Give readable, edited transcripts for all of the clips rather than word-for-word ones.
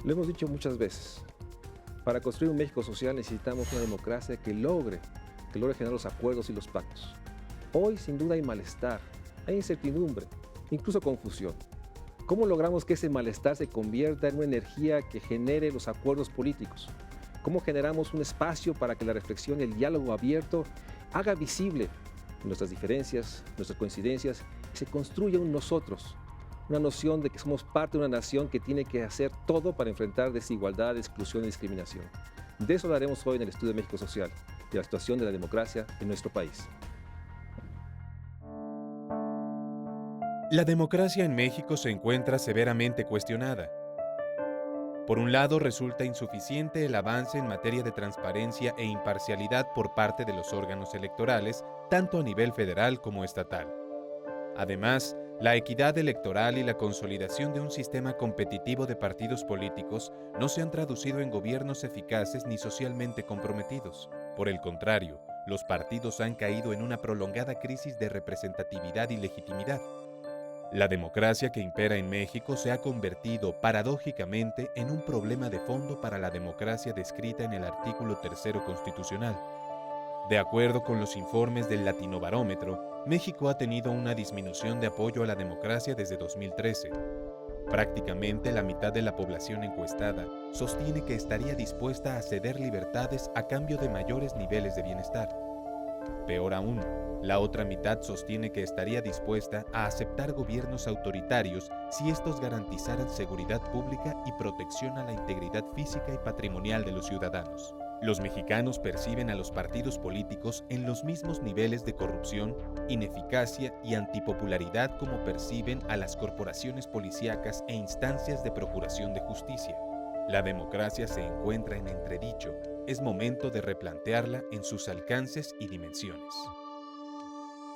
Lo hemos dicho muchas veces. Para construir un México social necesitamos una democracia que logre generar los acuerdos y los pactos. Hoy, sin duda, hay malestar, hay incertidumbre, incluso confusión. ¿Cómo logramos que ese malestar se convierta en una energía que genere los acuerdos políticos? ¿Cómo generamos un espacio para que la reflexión y el diálogo abierto haga visible nuestras diferencias, nuestras coincidencias y se construya un nosotros? Una noción de que somos parte de una nación que tiene que hacer todo para enfrentar desigualdad, exclusión y discriminación. De eso hablaremos hoy en el Estudio de México Social, de la situación de la democracia en nuestro país. La democracia en México se encuentra severamente cuestionada. Por un lado, resulta insuficiente el avance en materia de transparencia e imparcialidad por parte de los órganos electorales, tanto a nivel federal como estatal. Además, la equidad electoral y la consolidación de un sistema competitivo de partidos políticos no se han traducido en gobiernos eficaces ni socialmente comprometidos. Por el contrario, los partidos han caído en una prolongada crisis de representatividad y legitimidad. La democracia que impera en México se ha convertido, paradójicamente, en un problema de fondo para la democracia descrita en el artículo 3 constitucional. De acuerdo con los informes del Latinobarómetro, México ha tenido una disminución de apoyo a la democracia desde 2013. Prácticamente la mitad de la población encuestada sostiene que estaría dispuesta a ceder libertades a cambio de mayores niveles de bienestar. Peor aún, la otra mitad sostiene que estaría dispuesta a aceptar gobiernos autoritarios si estos garantizaran seguridad pública y protección a la integridad física y patrimonial de los ciudadanos. Los mexicanos perciben a los partidos políticos en los mismos niveles de corrupción, ineficacia y antipopularidad como perciben a las corporaciones policíacas e instancias de procuración de justicia. La democracia se encuentra en entredicho. Es momento de replantearla en sus alcances y dimensiones.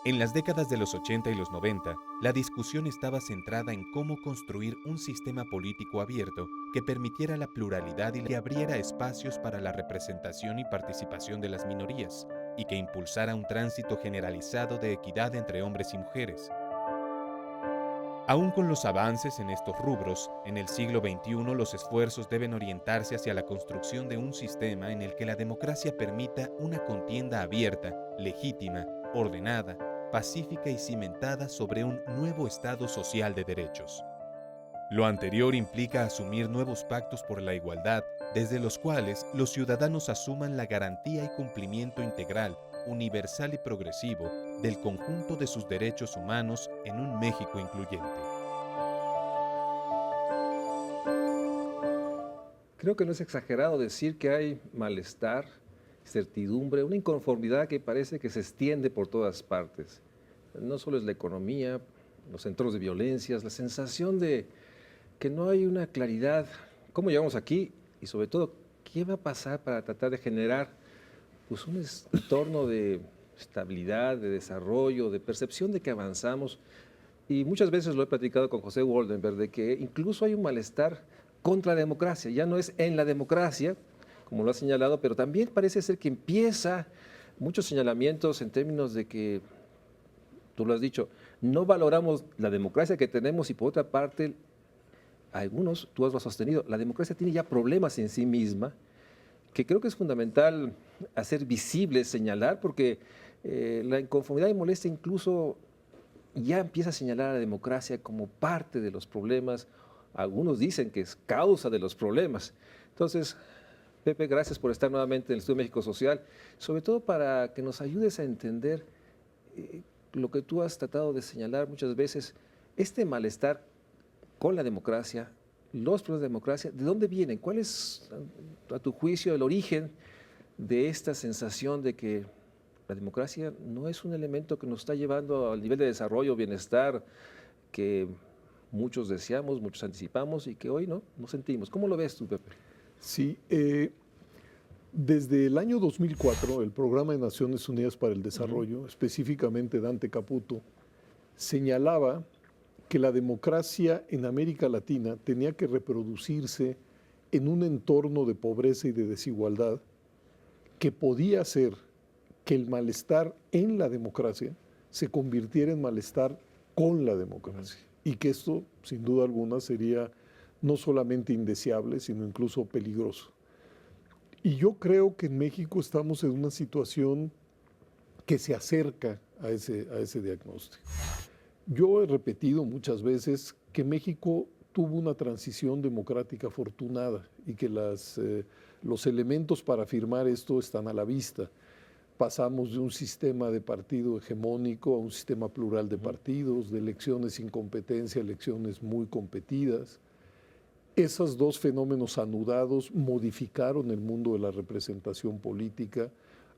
En las décadas de los 80 y los 90, la discusión estaba centrada en cómo construir un sistema político abierto que permitiera la pluralidad y que abriera espacios para la representación y participación de las minorías, y que impulsara un tránsito generalizado de equidad entre hombres y mujeres. Aún con los avances en estos rubros, en el siglo XXI los esfuerzos deben orientarse hacia la construcción de un sistema en el que la democracia permita una contienda abierta, legítima, ordenada, pacífica y cimentada sobre un nuevo Estado social de derechos. Lo anterior implica asumir nuevos pactos por la igualdad, desde los cuales los ciudadanos asuman la garantía y cumplimiento integral, universal y progresivo del conjunto de sus derechos humanos en un México incluyente. Creo que no es exagerado decir que hay malestar, certidumbre, una inconformidad que parece que se extiende por todas partes. No solo es la economía, los centros de violencias, la sensación de que no hay una claridad, cómo llegamos aquí y sobre todo, qué va a pasar para tratar de generar pues, un entorno de estabilidad, de desarrollo, de percepción de que avanzamos. Y muchas veces lo he platicado con José Woldenberg, de que incluso hay un malestar contra la democracia. Ya no es en la democracia, como lo ha señalado, pero también parece ser que empieza muchos señalamientos en términos de que, tú lo has dicho, no valoramos la democracia que tenemos y por otra parte, algunos, tú has lo sostenido, la democracia tiene ya problemas en sí misma, que creo que es fundamental hacer visible, señalar, porque la inconformidad y molestia incluso ya empieza a señalar a la democracia como parte de los problemas. Algunos dicen que es causa de los problemas. Entonces, Pepe, gracias por estar nuevamente en el Estudio de México Social, sobre todo para que nos ayudes a entender lo que tú has tratado de señalar muchas veces, este malestar con la democracia, los problemas de democracia, ¿de dónde vienen? ¿Cuál es, a tu juicio, el origen de esta sensación de que la democracia no es un elemento que nos está llevando al nivel de desarrollo, bienestar que muchos deseamos, muchos anticipamos y que hoy no sentimos? ¿Cómo lo ves tú, Pepe? Sí, desde el año 2004, el Programa de Naciones Unidas para el Desarrollo, específicamente Dante Caputo, señalaba que la democracia en América Latina tenía que reproducirse en un entorno de pobreza y de desigualdad que podía hacer que el malestar en la democracia se convirtiera en malestar con la democracia y que esto, sin duda alguna, sería no solamente indeseable, sino incluso peligroso. Y yo creo que en México estamos en una situación que se acerca a ese diagnóstico. Yo he repetido muchas veces que México tuvo una transición democrática afortunada y que los elementos para afirmar esto están a la vista. Pasamos de un sistema de partido hegemónico a un sistema plural de partidos, de elecciones sin competencia a elecciones muy competidas. Esos dos fenómenos anudados modificaron el mundo de la representación política.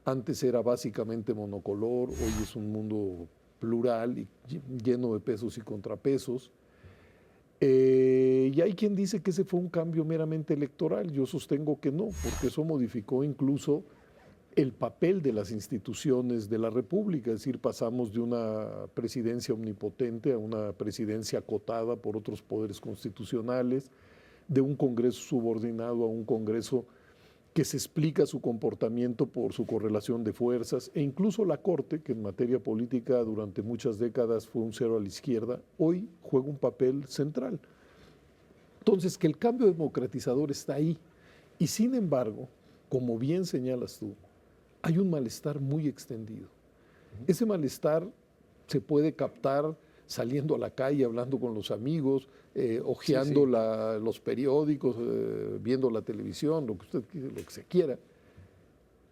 Antes era básicamente monocolor, hoy es un mundo plural y lleno de pesos y contrapesos. Y hay quien dice que ese fue un cambio meramente electoral. Yo sostengo que no, porque eso modificó incluso el papel de las instituciones de la República, es decir, pasamos de una presidencia omnipotente a una presidencia acotada por otros poderes constitucionales, de un Congreso subordinado a un Congreso que se explica su comportamiento por su correlación de fuerzas, e incluso la Corte, que en materia política durante muchas décadas fue un cero a la izquierda, hoy juega un papel central. Entonces, que el cambio democratizador está ahí, y sin embargo, como bien señalas tú, hay un malestar muy extendido. Ese malestar se puede captar saliendo a la calle, hablando con los amigos, hojeando los periódicos, viendo la televisión, lo que se quiera.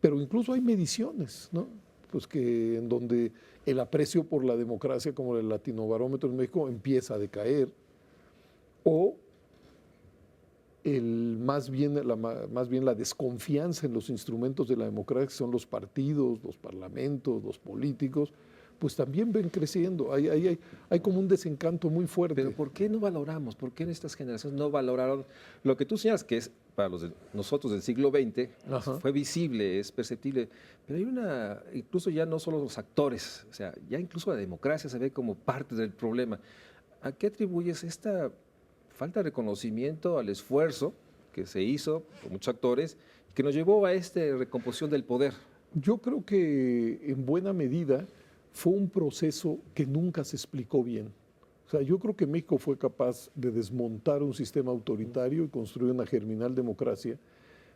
Pero incluso hay mediciones, ¿no? Pues que en donde el aprecio por la democracia, como el Latinobarómetro en México, empieza a decaer, o más bien la desconfianza en los instrumentos de la democracia, que son los partidos, los parlamentos, los políticos, pues también ven creciendo. Hay como un desencanto muy fuerte. Pero ¿por qué no valoramos? ¿Por qué en estas generaciones no valoraron lo que tú señalas, que es para nosotros del siglo XX, fue visible, es perceptible? Pero hay incluso ya no solo los actores, o sea, ya incluso la democracia se ve como parte del problema. ¿A qué atribuyes esta falta de reconocimiento al esfuerzo que se hizo por muchos actores que nos llevó a esta recomposición del poder? Yo creo que en buena medida fue un proceso que nunca se explicó bien. O sea, yo creo que México fue capaz de desmontar un sistema autoritario y construir una germinal democracia,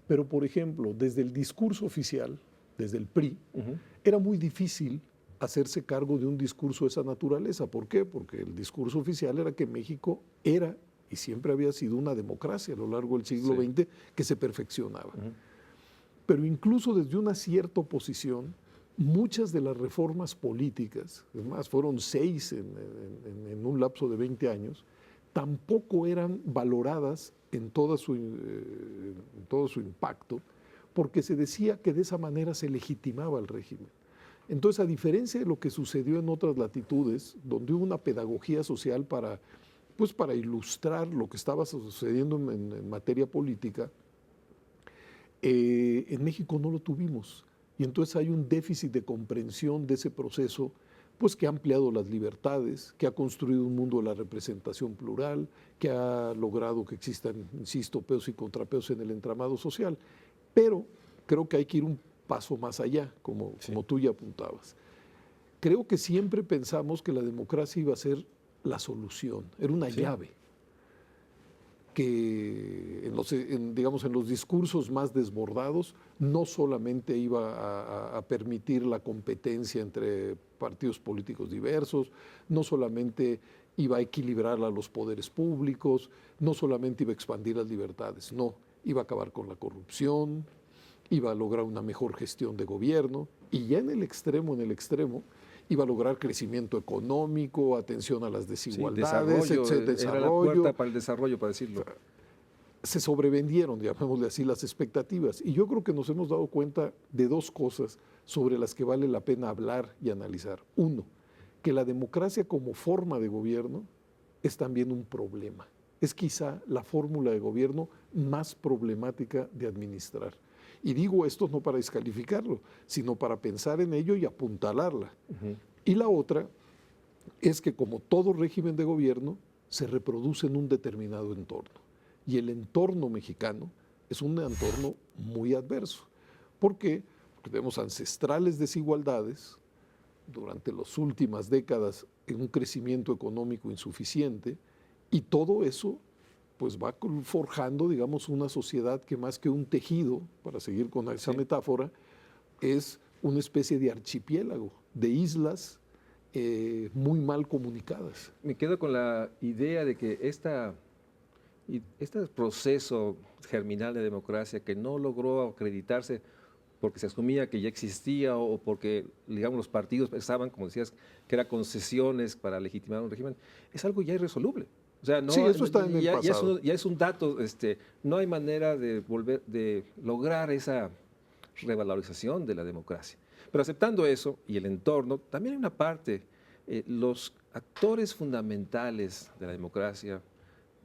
pero por ejemplo, desde el discurso oficial, desde el PRI, era muy difícil hacerse cargo de un discurso de esa naturaleza. ¿Por qué? Porque el discurso oficial era que México era y siempre había sido una democracia a lo largo del siglo XX que se perfeccionaba. Pero incluso desde una cierta oposición, muchas de las reformas políticas, es más, fueron 6 en un lapso de 20 años, tampoco eran valoradas en todo su impacto, porque se decía que de esa manera se legitimaba el régimen. Entonces, a diferencia de lo que sucedió en otras latitudes, donde hubo una pedagogía social para ilustrar lo que estaba sucediendo en materia política, en México no lo tuvimos. Y entonces hay un déficit de comprensión de ese proceso, pues que ha ampliado las libertades, que ha construido un mundo de la representación plural, que ha logrado que existan, insisto, pesos y contrapesos en el entramado social. Pero creo que hay que ir un paso más allá, como tú ya apuntabas. Creo que siempre pensamos que la democracia iba a ser la solución, era una llave que digamos, en los discursos más desbordados no solamente iba a permitir la competencia entre partidos políticos diversos, no solamente iba a equilibrar a los poderes públicos, no solamente iba a expandir las libertades, no, iba a acabar con la corrupción, iba a lograr una mejor gestión de gobierno, y ya en el extremo, iba a lograr crecimiento económico, atención a las desigualdades, desarrollo. Era la puerta para el desarrollo, para decirlo. Se sobrevendieron, llamémosle así, las expectativas. Y yo creo que nos hemos dado cuenta de dos cosas sobre las que vale la pena hablar y analizar. Uno, que la democracia como forma de gobierno es también un problema. Es quizá la fórmula de gobierno más problemática de administrar. Y digo esto no para descalificarlo, sino para pensar en ello y apuntalarla. Y la otra es que, como todo régimen de gobierno, se reproduce en un determinado entorno. Y el entorno mexicano es un entorno muy adverso. ¿Por qué? Porque tenemos ancestrales desigualdades durante las últimas décadas en un crecimiento económico insuficiente, y todo eso pues va forjando, digamos, una sociedad que más que un tejido, para seguir con esa metáfora, es una especie de archipiélago, de islas muy mal comunicadas. Me quedo con la idea de que este proceso germinal de democracia que no logró acreditarse porque se asumía que ya existía o porque, digamos, los partidos pensaban, como decías, que eran concesiones para legitimar un régimen, es algo ya irresoluble. O sea, no, sí, eso está en el pasado. Ya es un dato, no hay manera de lograr esa revalorización de la democracia. Pero aceptando eso y el entorno, también hay una parte, los actores fundamentales de la democracia,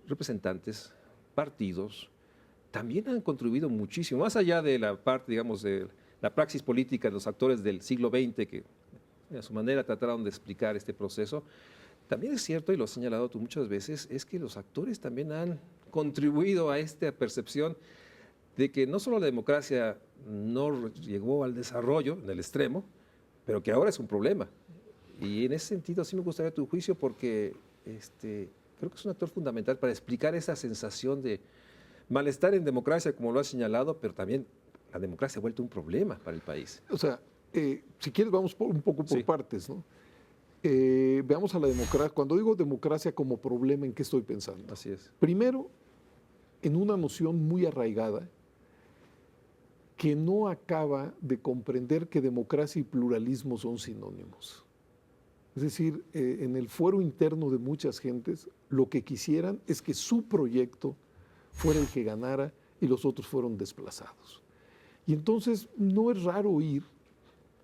representantes, partidos, también han contribuido muchísimo, más allá de la parte, digamos, de la praxis política de los actores del siglo XX, que a su manera trataron de explicar este proceso. También es cierto, y lo has señalado tú muchas veces, es que los actores también han contribuido a esta percepción de que no solo la democracia no llegó al desarrollo en el extremo, pero que ahora es un problema. Y en ese sentido sí me gustaría tu juicio porque creo que es un actor fundamental para explicar esa sensación de malestar en democracia, como lo has señalado, pero también la democracia ha vuelto un problema para el país. O sea, si quieres vamos un poco por partes, ¿no? Veamos a la democracia. Cuando digo democracia como problema, ¿en qué estoy pensando? Así es. Primero, en una noción muy arraigada que no acaba de comprender que democracia y pluralismo son sinónimos. Es decir, en el fuero interno de muchas gentes, lo que quisieran es que su proyecto fuera el que ganara y los otros fueron desplazados. Y entonces no es raro oír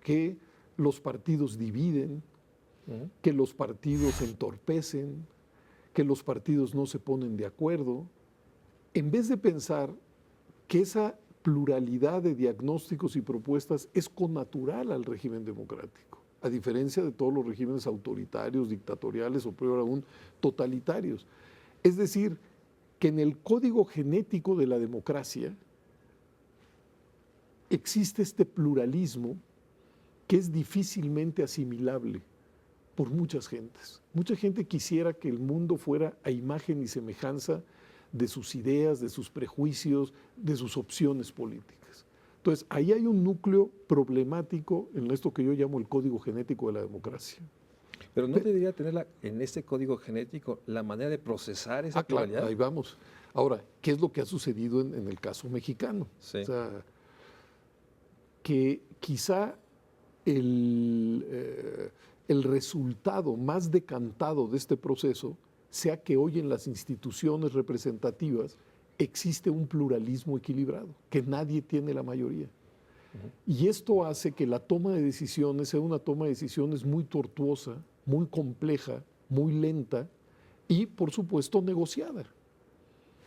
que los partidos dividen, que los partidos entorpecen, que los partidos no se ponen de acuerdo, en vez de pensar que esa pluralidad de diagnósticos y propuestas es connatural al régimen democrático, a diferencia de todos los regímenes autoritarios, dictatoriales o peor aún, totalitarios. Es decir, que en el código genético de la democracia existe este pluralismo que es difícilmente asimilable por muchas gentes. Mucha gente quisiera que el mundo fuera a imagen y semejanza de sus ideas, de sus prejuicios, de sus opciones políticas. Entonces, ahí hay un núcleo problemático en esto que yo llamo el código genético de la democracia. Pero ¿no debería tener en ese código genético la manera de procesar esa pluralidad? Claro, ahí vamos. Ahora, ¿qué es lo que ha sucedido en el caso mexicano? Sí. O sea, que quizá el resultado más decantado de este proceso sea que hoy en las instituciones representativas existe un pluralismo equilibrado, que nadie tiene la mayoría. Y esto hace que la toma de decisiones sea una toma de decisiones muy tortuosa, muy compleja, muy lenta y, por supuesto, negociada.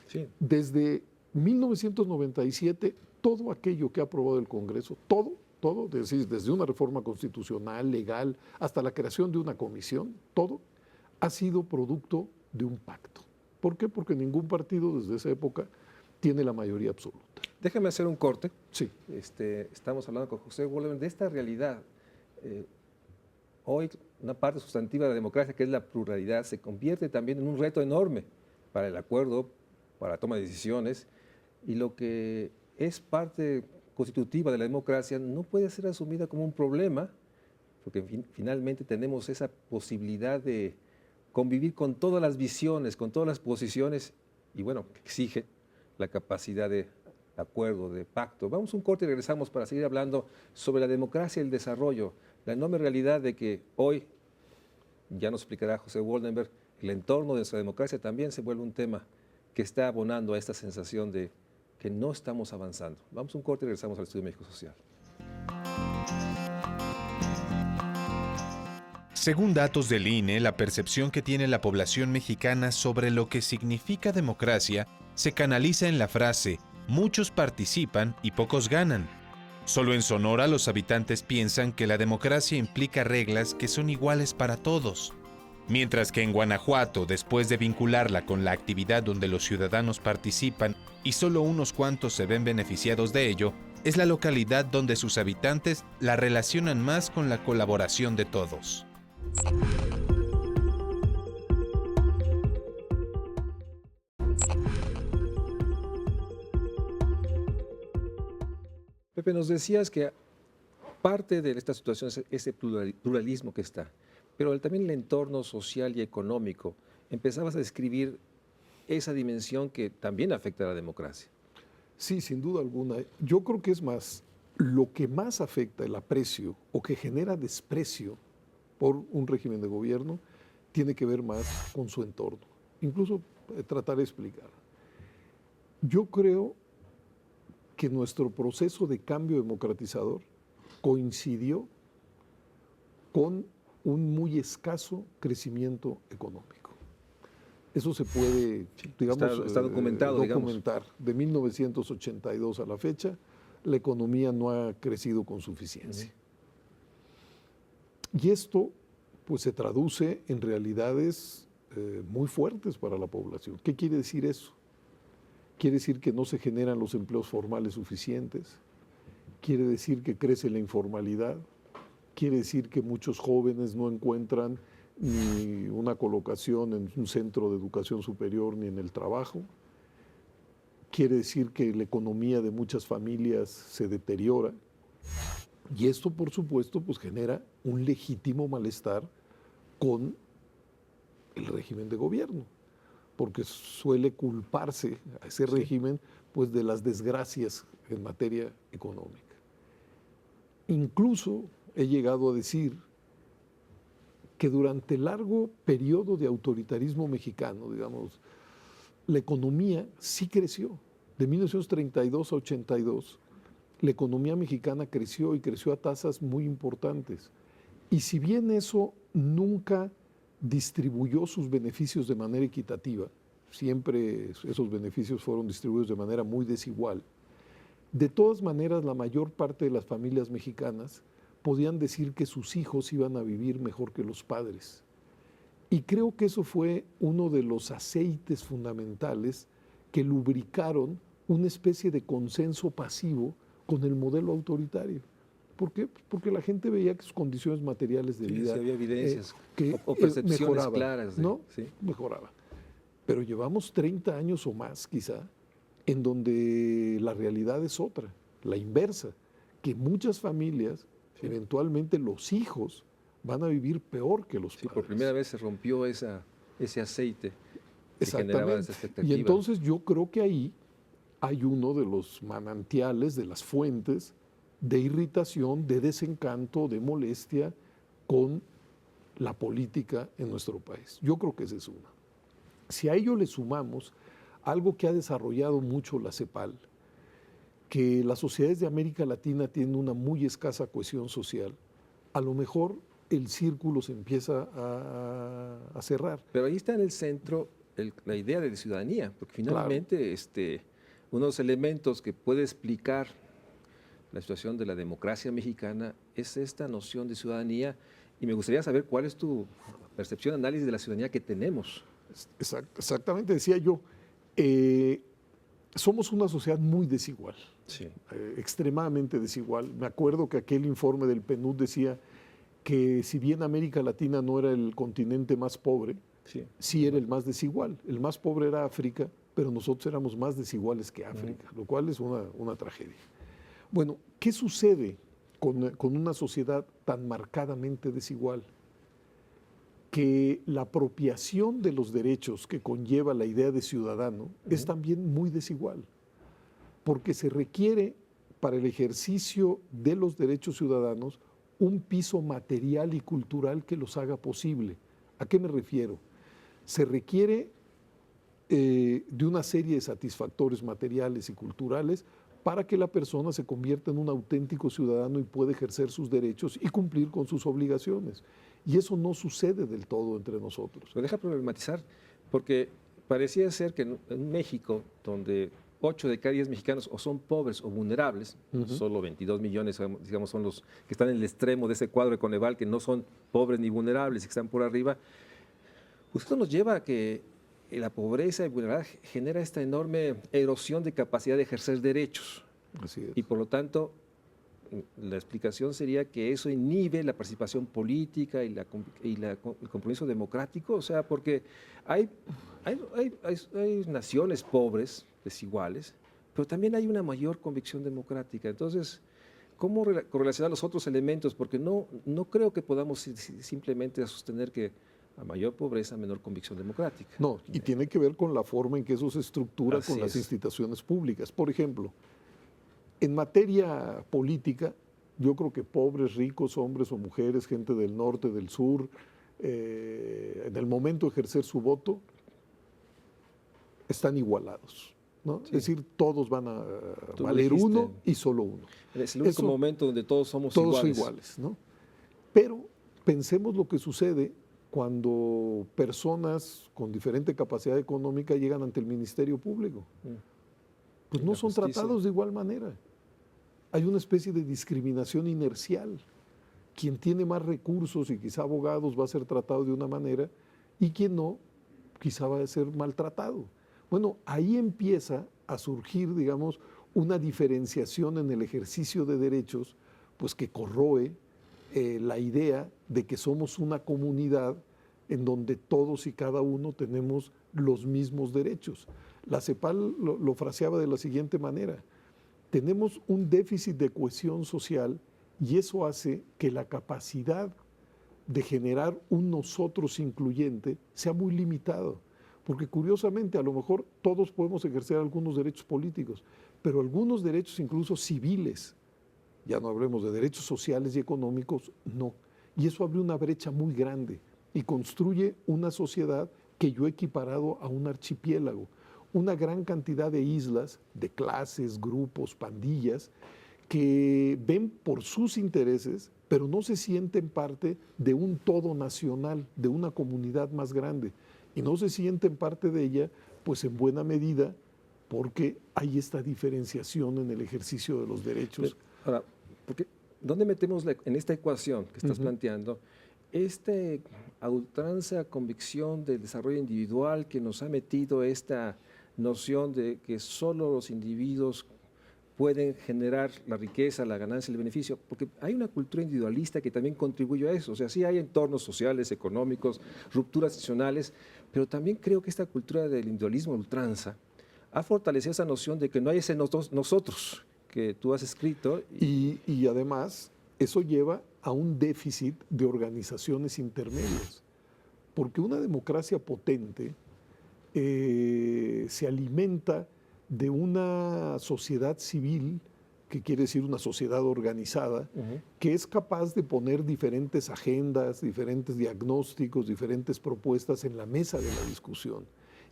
Sí. Desde 1997, todo aquello que ha aprobado el Congreso, todo, desde una reforma constitucional, legal, hasta la creación de una comisión, todo ha sido producto de un pacto. ¿Por qué? Porque ningún partido desde esa época tiene la mayoría absoluta. Déjame hacer un corte. Sí. Estamos hablando con José Woldenberg de esta realidad. Hoy una parte sustantiva de la democracia, que es la pluralidad, se convierte también en un reto enorme para el acuerdo, para la toma de decisiones, y lo que es parte constitutiva de la democracia no puede ser asumida como un problema, porque finalmente tenemos esa posibilidad de convivir con todas las visiones, con todas las posiciones, y bueno, que exige la capacidad de acuerdo, de pacto. Vamos a un corte y regresamos para seguir hablando sobre la democracia y el desarrollo, la enorme realidad de que hoy, ya nos explicará José Woldenberg, el entorno de nuestra democracia también se vuelve un tema que está abonando a esta sensación de que no estamos avanzando. Vamos a un corte y regresamos al Estudio México Social. Según datos del INE, la percepción que tiene la población mexicana sobre lo que significa democracia se canaliza en la frase «muchos participan y pocos ganan». Solo en Sonora los habitantes piensan que la democracia implica reglas que son iguales para todos. Mientras que en Guanajuato, después de vincularla con la actividad donde los ciudadanos participan y solo unos cuantos se ven beneficiados de ello, es la localidad donde sus habitantes la relacionan más con la colaboración de todos. Pepe, nos decías que parte de esta situación es ese pluralismo que está, pero también el entorno social y económico. Empezabas a describir esa dimensión que también afecta a la democracia. Sí, sin duda alguna. Yo creo que es más, lo que más afecta el aprecio o que genera desprecio por un régimen de gobierno tiene que ver más con su entorno. Incluso tratar de explicar. Yo creo que nuestro proceso de cambio democratizador coincidió con un muy escaso crecimiento económico. Eso se puede, digamos, está documentado, documentar. De 1982 a la fecha, la economía no ha crecido con suficiencia. Y esto, pues, se traduce en realidades muy fuertes para la población. ¿Qué quiere decir eso? Quiere decir que no se generan los empleos formales suficientes, quiere decir que crece la informalidad, quiere decir que muchos jóvenes no encuentran ni una colocación en un centro de educación superior ni en el trabajo, quiere decir que la economía de muchas familias se deteriora, y esto, por supuesto, pues genera un legítimo malestar con el régimen de gobierno, porque suele culparse a ese régimen, pues, de las desgracias en materia económica. Incluso he llegado a decir que durante el largo periodo de autoritarismo mexicano, digamos, la economía sí creció. De 1932 a 82, la economía mexicana creció y creció a tasas muy importantes. Y si bien eso nunca distribuyó sus beneficios de manera equitativa, siempre esos beneficios fueron distribuidos de manera muy desigual, de todas maneras la mayor parte de las familias mexicanas podían decir que sus hijos iban a vivir mejor que los padres. Y creo que eso fue uno de los aceites fundamentales que lubricaron una especie de consenso pasivo con el modelo autoritario. ¿Por qué? Porque la gente veía que sus condiciones materiales de vida había evidencias o percepciones mejoraban, claras. ¿no? Mejoraban. Pero llevamos 30 años o más, quizá, en donde la realidad es otra, la inversa, que muchas familias, eventualmente los hijos, van a vivir peor que los padres. Por primera vez se rompió ese aceite que generaba esa expectativa. Y entonces yo creo que ahí hay uno de los manantiales, de las fuentes de irritación, de desencanto, de molestia con la política en nuestro país. Yo creo que esa es una. Si a ello le sumamos algo que ha desarrollado mucho la CEPAL, que las sociedades de América Latina tienen una muy escasa cohesión social, a lo mejor el círculo se empieza a cerrar. Pero ahí está en el centro la idea de ciudadanía, porque finalmente uno de los elementos que puede explicar la situación de la democracia mexicana es esta noción de ciudadanía, y me gustaría saber cuál es tu percepción, análisis de la ciudadanía que tenemos. Exactamente, decía yo, somos una sociedad muy desigual, extremadamente desigual. Me acuerdo que aquel informe del PNUD decía que si bien América Latina no era el continente más pobre, sí era el más desigual. El más pobre era África, pero nosotros éramos más desiguales que África, lo cual es una tragedia. Bueno, ¿qué sucede con una sociedad tan marcadamente desigual? Que la apropiación de los derechos que conlleva la idea de ciudadano es también muy desigual, porque se requiere para el ejercicio de los derechos ciudadanos un piso material y cultural que los haga posible. ¿A qué me refiero? Se requiere de una serie de satisfactores materiales y culturales para que la persona se convierta en un auténtico ciudadano y pueda ejercer sus derechos y cumplir con sus obligaciones. Y eso no sucede del todo entre nosotros. Lo deja problematizar, porque parecía ser que en México, donde 8 de cada 10 mexicanos o son pobres o vulnerables, solo 22 millones, digamos, son los que están en el extremo de ese cuadro de Coneval, que no son pobres ni vulnerables y que están por arriba, pues esto nos lleva a que la pobreza y vulnerabilidad genera esta enorme erosión de capacidad de ejercer derechos. Así es. Y por lo tanto, la explicación sería que eso inhibe la participación política y el compromiso democrático, o sea, porque hay naciones pobres, desiguales, pero también hay una mayor convicción democrática. Entonces, ¿cómo correlacionar los otros elementos? Porque no creo que podamos simplemente sostener que a mayor pobreza, menor convicción democrática. No, y tiene que ver con la forma en que eso se estructura Así con las es. instituciones públicas. Por ejemplo, en materia política, yo creo que pobres, ricos, hombres o mujeres, gente del norte, del sur, en el momento de ejercer su voto, están igualados, ¿no? Sí. Es decir, todos van a Tú lo valer dijiste. uno y solo uno. Es el único Eso- momento donde todos somos Todos iguales. son iguales, ¿no? Pero pensemos lo que sucede cuando personas con diferente capacidad económica llegan ante el Ministerio Público. Pues Y no la son justicia. tratados de igual manera. Hay una especie de discriminación inercial. Quien tiene más recursos y quizá abogados va a ser tratado de una manera y quien no, quizá va a ser maltratado. Bueno, ahí empieza a surgir, digamos, una diferenciación en el ejercicio de derechos, pues que corroe la idea de que somos una comunidad en donde todos y cada uno tenemos los mismos derechos. La CEPAL lo fraseaba de la siguiente manera: tenemos un déficit de cohesión social y eso hace que la capacidad de generar un nosotros incluyente sea muy limitado. Porque curiosamente, a lo mejor todos podemos ejercer algunos derechos políticos, pero algunos derechos incluso civiles, ya no hablemos de derechos sociales y económicos, no. Y eso abre una brecha muy grande y construye una sociedad que yo he equiparado a un archipiélago, una gran cantidad de islas, de clases, grupos, pandillas, que ven por sus intereses, pero no se sienten parte de un todo nacional, de una comunidad más grande. Y no se sienten parte de ella, pues en buena medida, porque hay esta diferenciación en el ejercicio de los derechos. Ahora, porque, ¿dónde metemos en esta ecuación que estás planteando a ultranza convicción del desarrollo individual que nos ha metido esta noción de que solo los individuos pueden generar la riqueza, la ganancia, el beneficio? Porque hay una cultura individualista que también contribuye a eso. O sea, sí hay entornos sociales, económicos, rupturas institucionales, pero también creo que esta cultura del individualismo a ultranza ha fortalecido esa noción de que no hay ese nosotros que tú has escrito. Y además, eso lleva a un déficit de organizaciones intermedias, porque una democracia potente se alimenta de una sociedad civil, que quiere decir una sociedad organizada, que es capaz de poner diferentes agendas, diferentes diagnósticos, diferentes propuestas en la mesa de la discusión.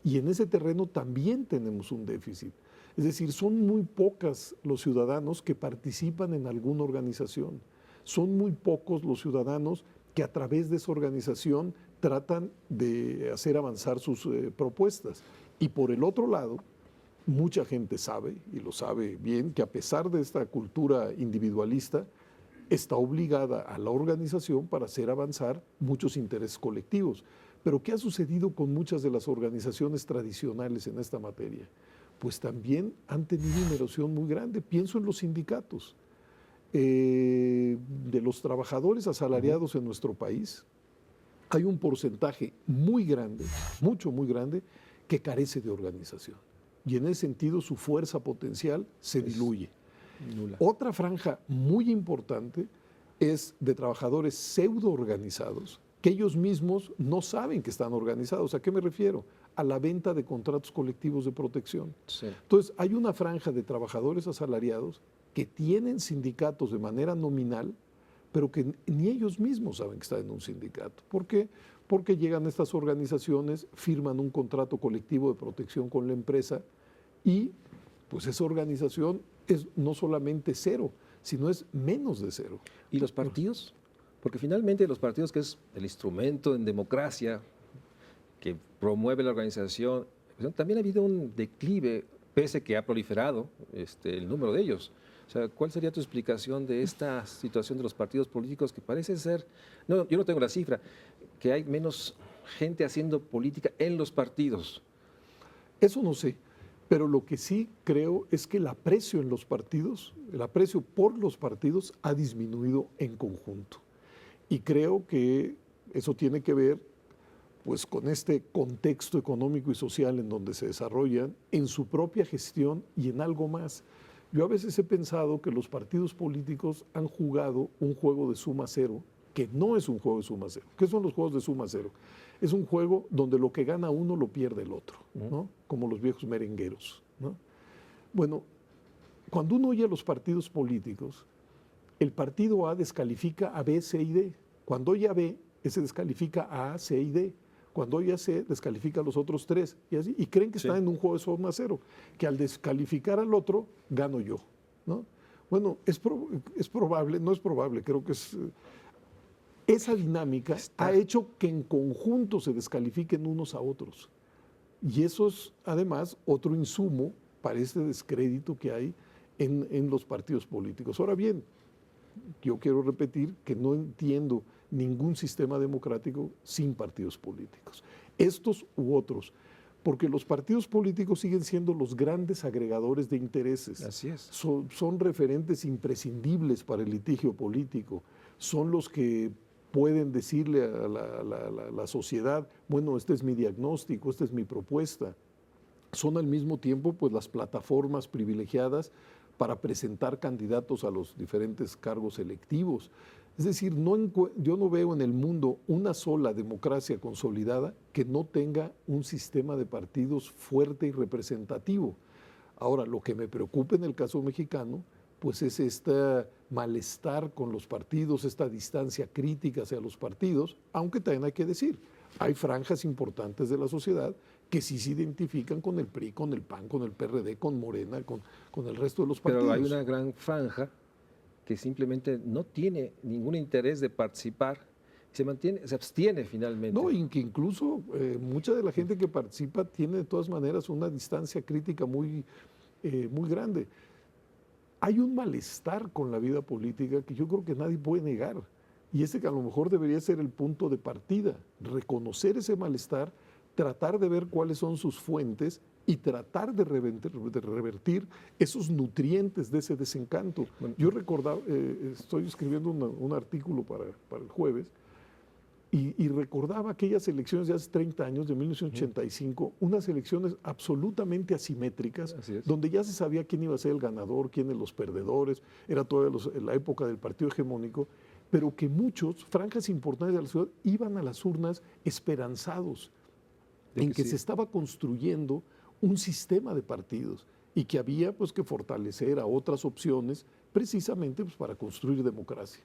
Y en ese terreno también tenemos un déficit. Es decir, son muy pocas los ciudadanos que participan en alguna organización. Son muy pocos los ciudadanos que a través de esa organización tratan de hacer avanzar sus propuestas. Y por el otro lado, mucha gente sabe, y lo sabe bien, que a pesar de esta cultura individualista, está obligada a la organización para hacer avanzar muchos intereses colectivos. Pero ¿qué ha sucedido con muchas de las organizaciones tradicionales en esta materia? Pues también han tenido una erosión muy grande. Pienso en los sindicatos. De los trabajadores asalariados en nuestro país, hay un porcentaje muy grande, muy grande, que carece de organización. Y en ese sentido su fuerza potencial se diluye. Nula. Otra franja muy importante es de trabajadores pseudo organizados, que ellos mismos no saben que están organizados. ¿A qué me refiero? A la venta de contratos colectivos de protección. Sí. Entonces, hay una franja de trabajadores asalariados que tienen sindicatos de manera nominal, pero que ni ellos mismos saben que están en un sindicato. ¿Por qué? Porque llegan a estas organizaciones, firman un contrato colectivo de protección con la empresa y pues esa organización es no solamente cero, sino es menos de cero. ¿Y los partidos? Porque finalmente los partidos, que es el instrumento en democracia que promueve la organización, también ha habido un declive, pese que ha proliferado el número de ellos. O sea, ¿cuál sería tu explicación de esta situación de los partidos políticos que parece ser, no, yo no tengo la cifra, que hay menos gente haciendo política en los partidos? Eso no sé, pero lo que sí creo es que el aprecio en los partidos, el aprecio por los partidos ha disminuido en conjunto. Y creo que eso tiene que ver pues con este contexto económico y social en donde se desarrollan, en su propia gestión y en algo más. Yo a veces he pensado que los partidos políticos han jugado un juego de suma cero, que no es un juego de suma cero. ¿Qué son los juegos de suma cero? Es un juego donde lo que gana uno lo pierde el otro, ¿no? Como los viejos merengueros, ¿no? Bueno, cuando uno oye a los partidos políticos, el partido A descalifica a B, C y D. Cuando oye a B, ese descalifica a A, C y D. Cuando oye a C, descalifica a los otros tres. Y así, y creen que están en un juego de suma cero, que al descalificar al otro, gano yo, ¿no? Bueno, es probable, no es probable, creo que es... esa dinámica ha hecho que en conjunto se descalifiquen unos a otros. Y eso es, además, otro insumo para este descrédito que hay en los partidos políticos. Ahora bien, yo quiero repetir que no entiendo ningún sistema democrático sin partidos políticos, estos u otros, porque los partidos políticos siguen siendo los grandes agregadores de intereses. Así es. Son referentes imprescindibles para el litigio político, son los que pueden decirle a la sociedad, bueno, este es mi diagnóstico, esta es mi propuesta. Son al mismo tiempo pues las plataformas privilegiadas para presentar candidatos a los diferentes cargos electivos. Es decir, yo no veo en el mundo una sola democracia consolidada que no tenga un sistema de partidos fuerte y representativo. Ahora, lo que me preocupa en el caso mexicano, pues es este malestar con los partidos, esta distancia crítica hacia los partidos, aunque también hay que decir, hay franjas importantes de la sociedad que sí se identifican con el PRI, con el PAN, con el PRD, con Morena, con el resto de los partidos. Pero hay una gran franja que simplemente no tiene ningún interés de participar, se abstiene finalmente. No, y que incluso mucha de la gente que participa tiene de todas maneras una distancia crítica muy grande. Hay un malestar con la vida política que yo creo que nadie puede negar, y ese que a lo mejor debería ser el punto de partida, reconocer ese malestar, tratar de ver cuáles son sus fuentes y tratar de revertir esos nutrientes de ese desencanto. Bueno, yo recordaba, estoy escribiendo un artículo para el jueves, y recordaba aquellas elecciones de hace 30 años, de 1985, unas elecciones absolutamente asimétricas, donde ya se sabía quién iba a ser el ganador, quiénes los perdedores, era toda la época del partido hegemónico, pero que muchos, franjas importantes de la ciudad, iban a las urnas esperanzados en que se estaba construyendo un sistema de partidos y que había pues que fortalecer a otras opciones precisamente pues, para construir democracia.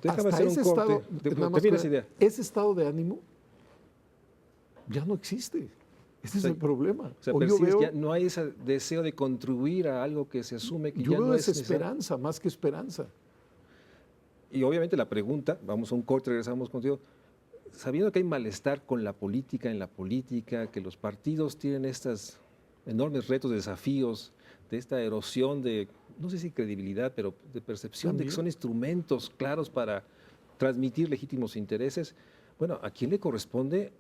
Déjame hacer un corte. Ese estado de ánimo ya no existe. Ese es el problema. O sea, ya no hay ese deseo de contribuir a algo que se asume que yo ya veo no es desesperanza más que esperanza. Y obviamente la pregunta, vamos a un corte, regresamos contigo, sabiendo que hay malestar con la política, en la política, que los partidos tienen estos enormes retos, desafíos, de esta erosión de, no sé si credibilidad, pero de percepción de que son instrumentos claros para transmitir legítimos intereses. Bueno, ¿a quién le corresponde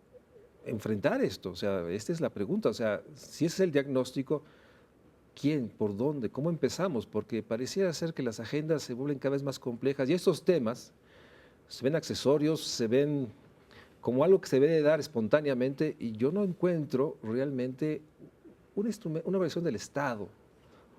enfrentar esto? O sea, esta es la pregunta. O sea, si ese es el diagnóstico, ¿quién? ¿Por dónde? ¿Cómo empezamos? Porque pareciera ser que las agendas se vuelven cada vez más complejas y estos temas se ven accesorios, se ven como algo que se debe de dar espontáneamente y yo no encuentro realmente una versión del Estado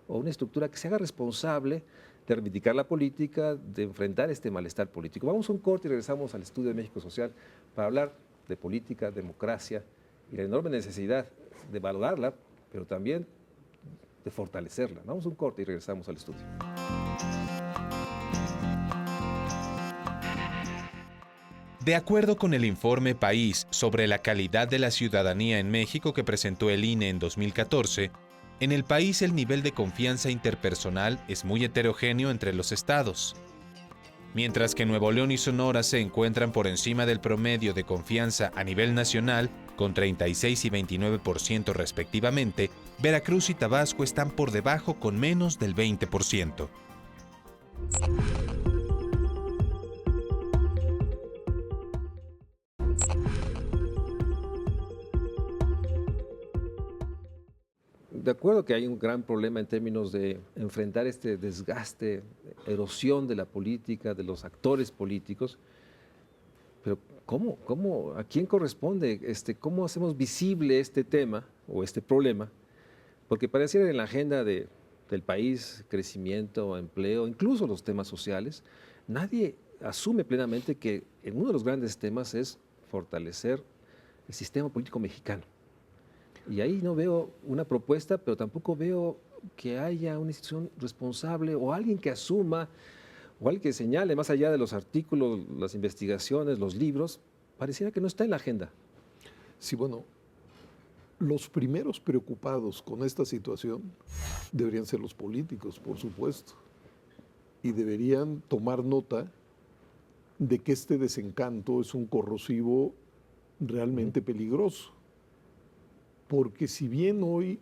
o una estructura que se haga responsable de reivindicar la política, de enfrentar este malestar político. Vamos a un corte y regresamos al Estudio de México Social para hablar de política, democracia y la enorme necesidad de valorarla, pero también de fortalecerla. Vamos a un corte y regresamos al estudio. De acuerdo con el informe País sobre la calidad de la ciudadanía en México que presentó el INE en 2014, en el país el nivel de confianza interpersonal es muy heterogéneo entre los estados. Mientras que Nuevo León y Sonora se encuentran por encima del promedio de confianza a nivel nacional, con 36 y 29% respectivamente, Veracruz y Tabasco están por debajo con menos del 20%. De acuerdo que hay un gran problema en términos de enfrentar este desgaste, erosión de la política, de los actores políticos, pero ¿cómo? ¿A quién corresponde? ¿Cómo hacemos visible este tema o este problema? Porque pareciera en la agenda de del país, crecimiento, empleo, incluso los temas sociales, nadie asume plenamente que uno de los grandes temas es fortalecer el sistema político mexicano. Y ahí no veo una propuesta, pero tampoco veo que haya una institución responsable o alguien que asuma o alguien que señale, más allá de los artículos, las investigaciones, los libros, pareciera que no está en la agenda. Sí, bueno, los primeros preocupados con esta situación deberían ser los políticos, por supuesto, y deberían tomar nota de que este desencanto es un corrosivo realmente peligroso, porque si bien hoy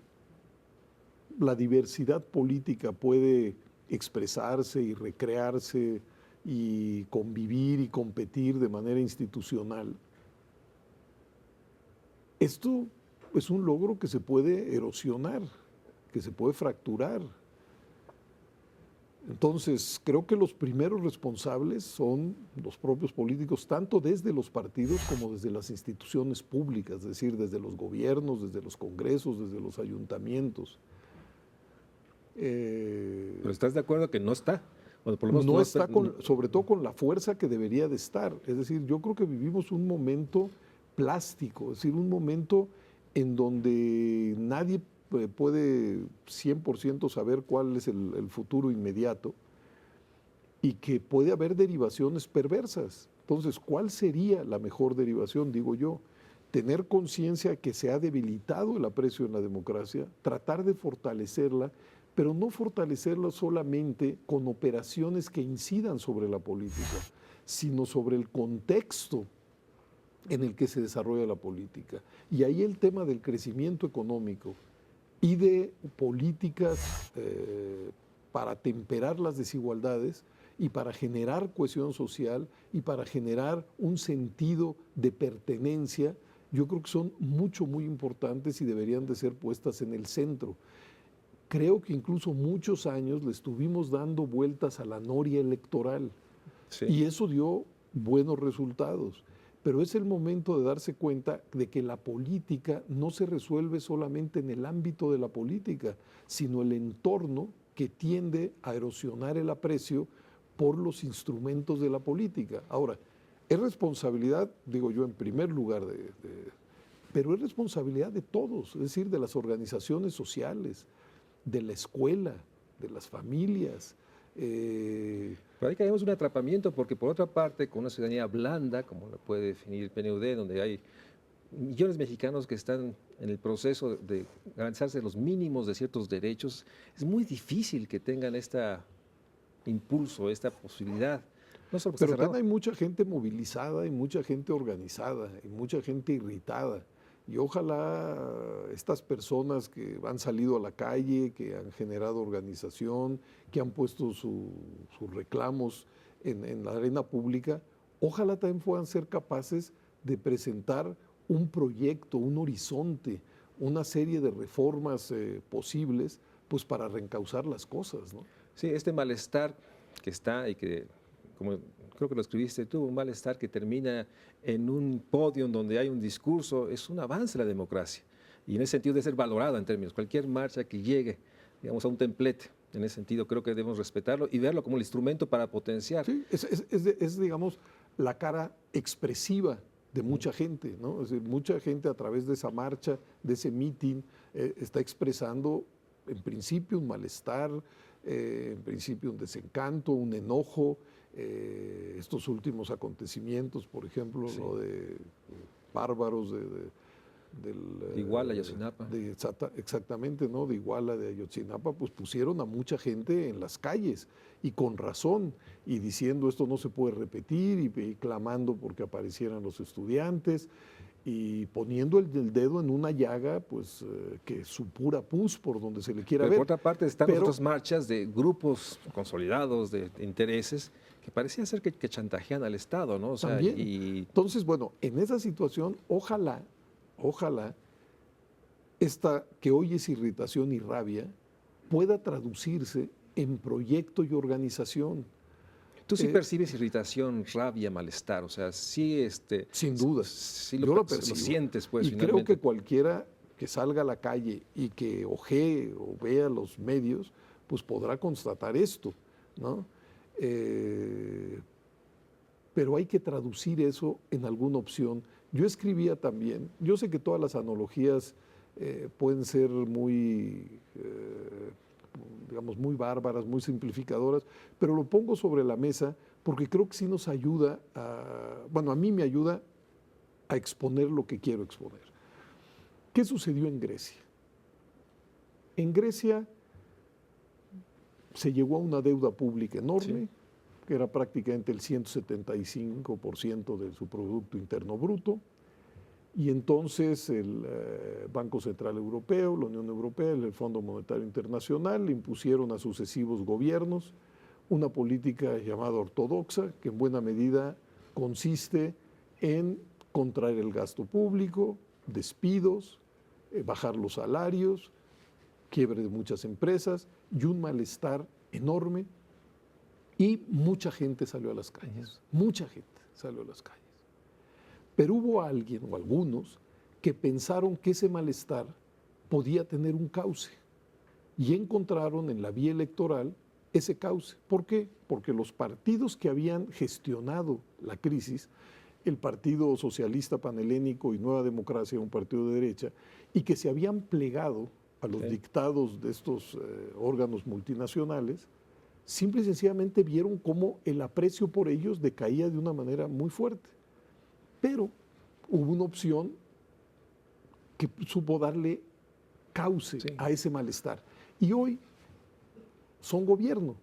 la diversidad política puede expresarse y recrearse y convivir y competir de manera institucional, esto es un logro que se puede erosionar, que se puede fracturar. Entonces, creo que los primeros responsables son los propios políticos, tanto desde los partidos como desde las instituciones públicas, es decir, desde los gobiernos, desde los congresos, desde los ayuntamientos. Pero ¿estás de acuerdo que no está? Bueno, por lo menos no está, sobre todo con la fuerza que debería de estar. Es decir, yo creo que vivimos un momento plástico, es decir, un momento en donde nadie puede 100% saber cuál es el futuro inmediato y que puede haber derivaciones perversas. Entonces, ¿cuál sería la mejor derivación? Digo yo, tener conciencia que se ha debilitado el aprecio en la democracia, tratar de fortalecerla, pero no fortalecerla solamente con operaciones que incidan sobre la política, sino sobre el contexto en el que se desarrolla la política. Y ahí el tema del crecimiento económico y de políticas para temperar las desigualdades y para generar cohesión social y para generar un sentido de pertenencia, yo creo que son muy importantes y deberían de ser puestas en el centro. Creo que incluso muchos años le estuvimos dando vueltas a la noria electoral, sí, y eso dio buenos resultados. Pero es el momento de darse cuenta de que la política no se resuelve solamente en el ámbito de la política, sino el entorno que tiende a erosionar el aprecio por los instrumentos de la política. Ahora, es responsabilidad, digo yo, en primer lugar, pero es responsabilidad de todos, es decir, de las organizaciones sociales, de la escuela, de las familias. Pero ahí caemos en un atrapamiento porque por otra parte, con una ciudadanía blanda, como lo puede definir el PNUD, donde hay millones de mexicanos que están en el proceso de garantizarse los mínimos de ciertos derechos, es muy difícil que tengan este impulso, esta posibilidad. No solo pero también hay mucha gente movilizada y mucha gente organizada y mucha gente irritada. Y ojalá estas personas que han salido a la calle, que han generado organización, que han puesto sus reclamos en la arena pública, ojalá también puedan ser capaces de presentar un proyecto, un horizonte, una serie de reformas posibles, pues para reencauzar las cosas, ¿no? Sí, este malestar que está y que, como creo que lo escribiste tú, un malestar que termina en un podio en donde hay un discurso, es un avance de la democracia. Y en ese sentido debe ser valorada en términos, cualquier marcha que llegue, digamos, a un templete, en ese sentido creo que debemos respetarlo y verlo como el instrumento para potenciar. Sí, es digamos, la cara expresiva de mucha gente, ¿no? Es decir, mucha gente a través de esa marcha, de ese meeting, está expresando en principio un malestar, en principio un desencanto, un enojo. Estos últimos acontecimientos, por ejemplo, sí, lo de bárbaros de Iguala, Ayotzinapa. Exactamente, ¿no? De Iguala, de Ayotzinapa, pues pusieron a mucha gente en las calles y con razón, y diciendo esto no se puede repetir y clamando porque aparecieran los estudiantes y poniendo el dedo en una llaga, pues que supura pus por donde se le quiera ver. Por otra parte están las otras marchas de grupos consolidados de intereses que parecía ser que chantajean al Estado, ¿no? O sea, también. Entonces, bueno, en esa situación, ojalá esta que hoy es irritación y rabia pueda traducirse en proyecto y organización. ¿Tú sí percibes irritación, rabia, malestar? O sea, sí, sin duda. Sí lo sientes, pues, y finalmente. Creo que cualquiera que salga a la calle y que ojee o vea los medios, pues podrá constatar esto, ¿no? Pero hay que traducir eso en alguna opción. Yo escribía también, yo sé que todas las analogías pueden ser muy, digamos, muy bárbaras, muy simplificadoras, pero lo pongo sobre la mesa porque creo que sí nos ayuda bueno, a mí me ayuda a exponer lo que quiero exponer. ¿Qué sucedió en Grecia? En Grecia se llegó a una deuda pública enorme, que era prácticamente el 175% de su Producto Interno Bruto, y entonces el Banco Central Europeo, la Unión Europea, el Fondo Monetario Internacional le impusieron a sucesivos gobiernos una política llamada ortodoxa, que en buena medida consiste en contraer el gasto público, despidos, bajar los salarios, quiebre de muchas empresas y un malestar enorme, y mucha gente salió a las calles, mucha gente salió a las calles. Pero hubo alguien o algunos que pensaron que ese malestar podía tener un cauce y encontraron en la vía electoral ese cauce. ¿Por qué? Porque los partidos que habían gestionado la crisis, el Partido Socialista Panhelénico y Nueva Democracia, un partido de derecha, y que se habían plegado a los dictados de estos órganos multinacionales, simple y sencillamente vieron cómo el aprecio por ellos decaía de una manera muy fuerte. Pero hubo una opción que supo darle cauce a ese malestar. Y hoy son gobierno.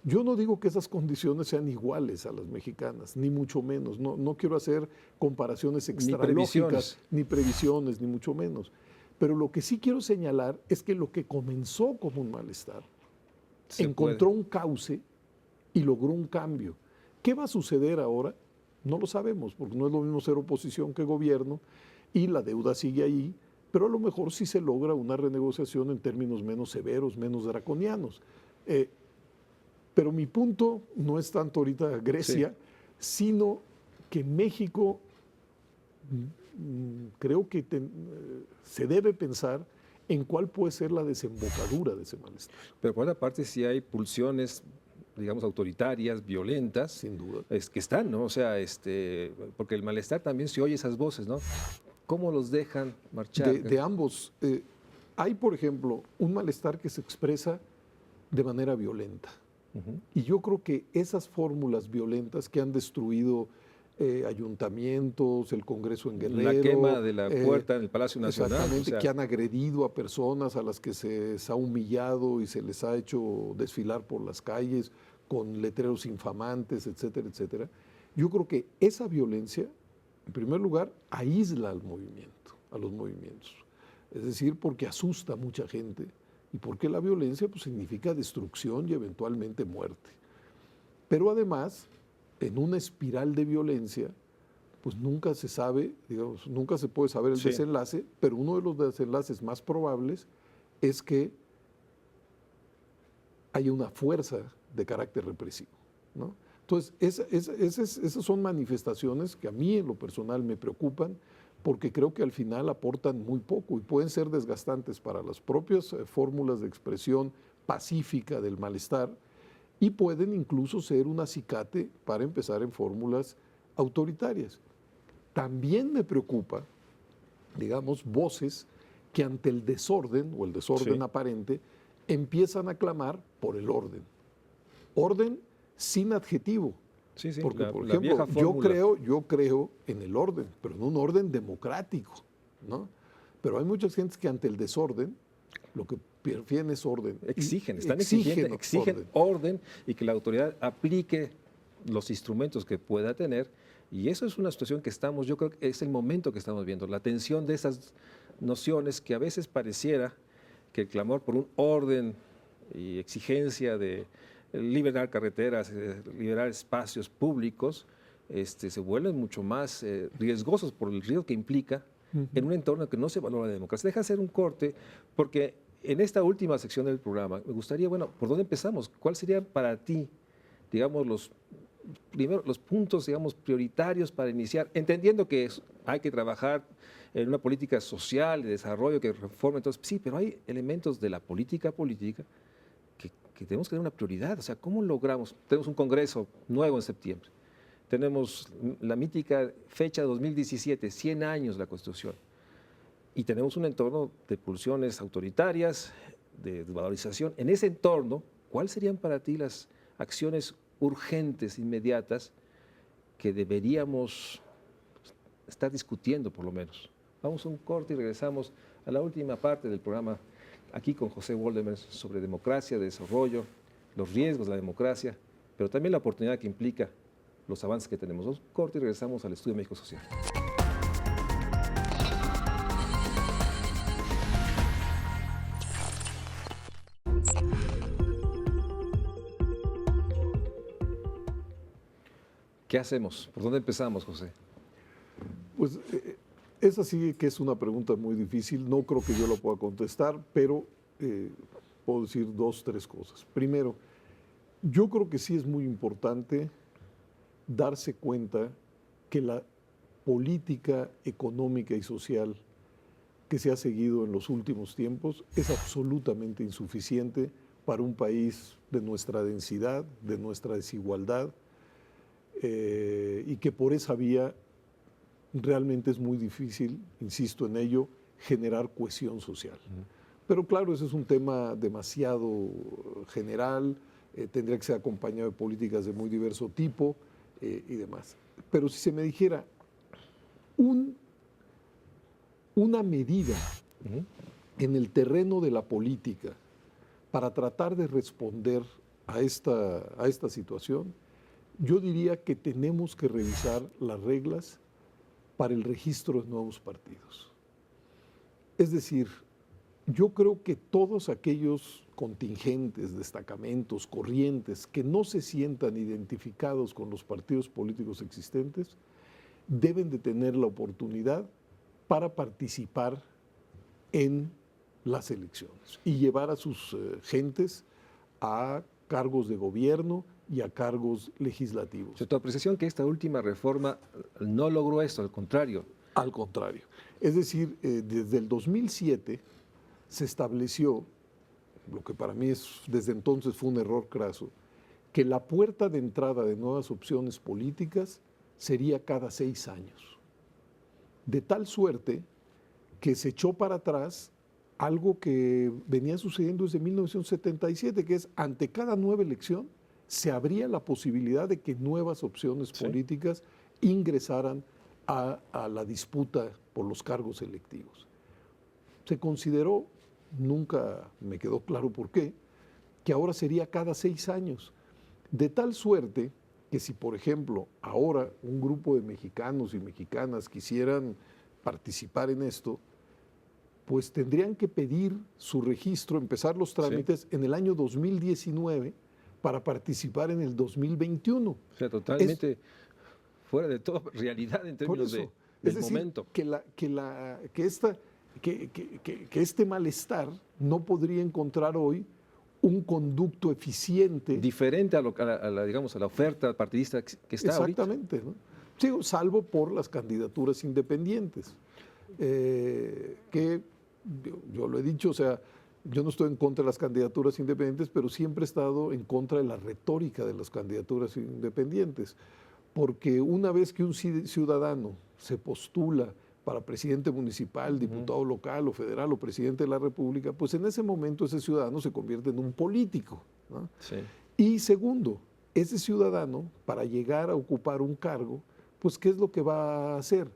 Yo no digo que esas condiciones sean iguales a las mexicanas, ni mucho menos. No quiero hacer comparaciones extralógicas, ni previsiones, ni mucho menos. Pero lo que sí quiero señalar es que lo que comenzó como un malestar encontró un cauce y logró un cambio. ¿Qué va a suceder ahora? No lo sabemos, porque no es lo mismo ser oposición que gobierno, y la deuda sigue ahí, pero a lo mejor sí se logra una renegociación en términos menos severos, menos draconianos. Pero mi punto no es tanto ahorita Grecia, sino que México creo que se debe pensar en cuál puede ser la desembocadura de ese malestar. Pero por otra parte, si hay pulsiones, digamos, autoritarias, violentas, sin duda, que están, ¿no? O sea, porque el malestar también se oye esas voces, ¿no? ¿Cómo los dejan marchar? De ambos. Hay, por ejemplo, un malestar que se expresa de manera violenta. Y yo creo que esas fórmulas violentas que han destruido ayuntamientos, el Congreso en Guerrero. La quema de la puerta en el Palacio Nacional. Exactamente, o sea, que han agredido a personas a las que se les ha humillado y se les ha hecho desfilar por las calles con letreros infamantes, etcétera, etcétera. Yo creo que esa violencia, en primer lugar, aísla al movimiento, a los movimientos. Es decir, porque asusta a mucha gente y porque la violencia pues, significa destrucción y eventualmente muerte. Pero además, en una espiral de violencia, pues nunca se sabe, digamos, nunca se puede saber el desenlace, pero uno de los desenlaces más probables es que haya una fuerza de carácter represivo, ¿no? Entonces, esas son manifestaciones que a mí en lo personal me preocupan, porque creo que al final aportan muy poco y pueden ser desgastantes para las propias fórmulas de expresión pacífica del malestar, y pueden incluso ser un acicate para empezar en fórmulas autoritarias. También me preocupa, digamos, voces que ante el desorden o el desorden aparente empiezan a clamar por el orden. Orden sin adjetivo. Porque, por ejemplo, yo creo en el orden, pero en un orden democrático, ¿no? Pero hay muchas gentes que ante el desorden lo que prefieren es orden. Exigen orden y que la autoridad aplique los instrumentos que pueda tener. Y eso es una situación que estamos, yo creo que es el momento que estamos viendo, la tensión de esas nociones que a veces pareciera que el clamor por un orden y exigencia de liberar carreteras, liberar espacios públicos, se vuelven mucho más riesgosos por el riesgo que implica en un entorno que no se valora la democracia. Deja hacer un corte, porque en esta última sección del programa me gustaría, bueno, ¿por dónde empezamos? ¿Cuál sería para ti, digamos, los puntos, digamos, prioritarios para iniciar, entendiendo que hay que trabajar en una política social, de desarrollo, que reforme, entonces sí, pero hay elementos de la política que tenemos que dar una prioridad. O sea, ¿cómo logramos? Tenemos un Congreso nuevo en septiembre. Tenemos la mítica fecha 2017, 100 años de la Constitución. Y tenemos un entorno de pulsiones autoritarias, de desvalorización. En ese entorno, ¿cuáles serían para ti las acciones urgentes, inmediatas, que deberíamos estar discutiendo por lo menos? Vamos a un corte y regresamos a la última parte del programa, aquí con José Woldemers, sobre democracia, desarrollo, los riesgos de la democracia, pero también la oportunidad que implica los avances que tenemos. Un corte y regresamos al Estudio México Social. ¿Qué hacemos? ¿Por dónde empezamos, José? Pues esa sí que es una pregunta muy difícil. No creo que yo la pueda contestar, pero puedo decir 2, 3 cosas. Primero, yo creo que sí es muy importante darse cuenta que la política económica y social que se ha seguido en los últimos tiempos es absolutamente insuficiente para un país de nuestra densidad, de nuestra desigualdad, y que por esa vía realmente es muy difícil, insisto en ello, generar cohesión social. Pero claro, ese es un tema demasiado general, tendría que ser acompañado de políticas de muy diverso tipo y demás. Pero si se me dijera una medida en el terreno de la política para tratar de responder a esta situación, yo diría que tenemos que revisar las reglas para el registro de nuevos partidos. Es decir, yo creo que todos aquellos contingentes, destacamentos, corrientes que no se sientan identificados con los partidos políticos existentes deben de tener la oportunidad para participar en las elecciones y llevar a sus gentes a cargos de gobierno y a cargos legislativos. O sea, tu apreciación que esta última reforma no logró esto, al contrario. Al contrario. Es decir, desde el 2007 se estableció, lo que para mí desde entonces fue un error craso, que la puerta de entrada de nuevas opciones políticas sería cada 6 años. De tal suerte que se echó para atrás algo que venía sucediendo desde 1977, que es ante cada nueva elección se abría la posibilidad de que nuevas opciones políticas ingresaran a la disputa por los cargos electivos. Se consideró, nunca me quedó claro por qué, que ahora sería cada 6 años. De tal suerte que si, por ejemplo, ahora un grupo de mexicanos y mexicanas quisieran participar en esto, pues tendrían que pedir su registro, empezar los trámites en el año 2019 para participar en el 2021. O sea, totalmente fuera de toda realidad en términos del momento. Que este malestar no podría encontrar hoy un conducto eficiente. Diferente a la oferta partidista que está exactamente, ahorita. ¿no? Sí, salvo por las candidaturas independientes. Que yo lo he dicho, o sea, yo no estoy en contra de las candidaturas independientes, pero siempre he estado en contra de la retórica de las candidaturas independientes, porque una vez que un ciudadano se postula para presidente municipal, diputado local o federal o presidente de la República, pues en ese momento ese ciudadano se convierte en un político, ¿no? Sí. Y segundo, ese ciudadano, para llegar a ocupar un cargo, pues ¿qué es lo que va a hacer?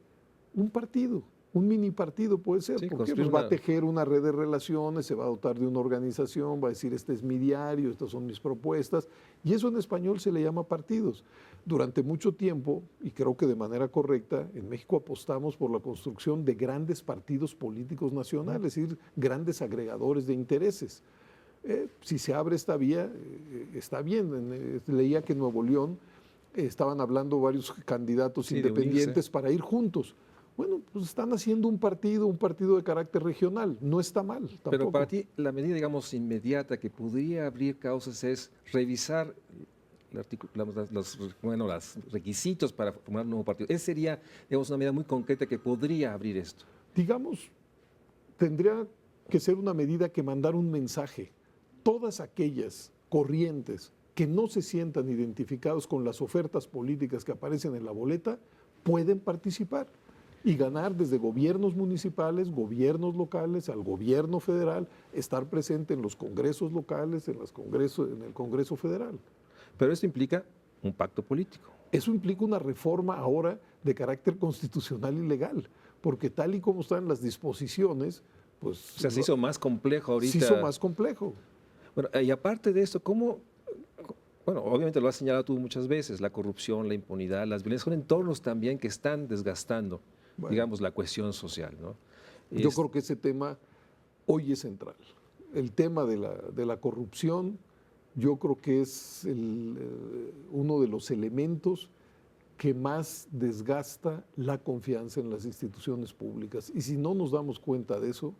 Un partido. Un mini partido puede ser, porque pues va a tejer una red de relaciones, se va a dotar de una organización, va a decir, este es mi diario, estas son mis propuestas, y eso en español se le llama partidos. Durante mucho tiempo, y creo que de manera correcta, en México apostamos por la construcción de grandes partidos políticos nacionales, es decir, grandes agregadores de intereses. Si se abre esta vía, está bien. Leía que en Nuevo León estaban hablando varios candidatos independientes para ir juntos. Bueno, pues están haciendo un partido de carácter regional, no está mal tampoco. Pero para ti, la medida, digamos, inmediata que podría abrir causas es revisar los requisitos para formar un nuevo partido. Esa sería, digamos, una medida muy concreta que podría abrir esto. Digamos, tendría que ser una medida que mandara un mensaje. Todas aquellas corrientes que no se sientan identificados con las ofertas políticas que aparecen en la boleta pueden participar y ganar desde gobiernos municipales, gobiernos locales, al gobierno federal, estar presente en los congresos locales, en el Congreso Federal. Pero esto implica un pacto político. Eso implica una reforma ahora de carácter constitucional y legal, porque tal y como están las disposiciones, pues... O sea, se hizo más complejo ahorita. Se hizo más complejo. Bueno, y aparte de esto, ¿cómo...? Bueno, obviamente lo has señalado tú muchas veces, la corrupción, la impunidad, las violencias, son entornos también que están desgastando, digamos, la cohesión social, ¿no? Yo creo que ese tema hoy es central. El tema de la corrupción, yo creo que es uno de los elementos que más desgasta la confianza en las instituciones públicas. Y si no nos damos cuenta de eso,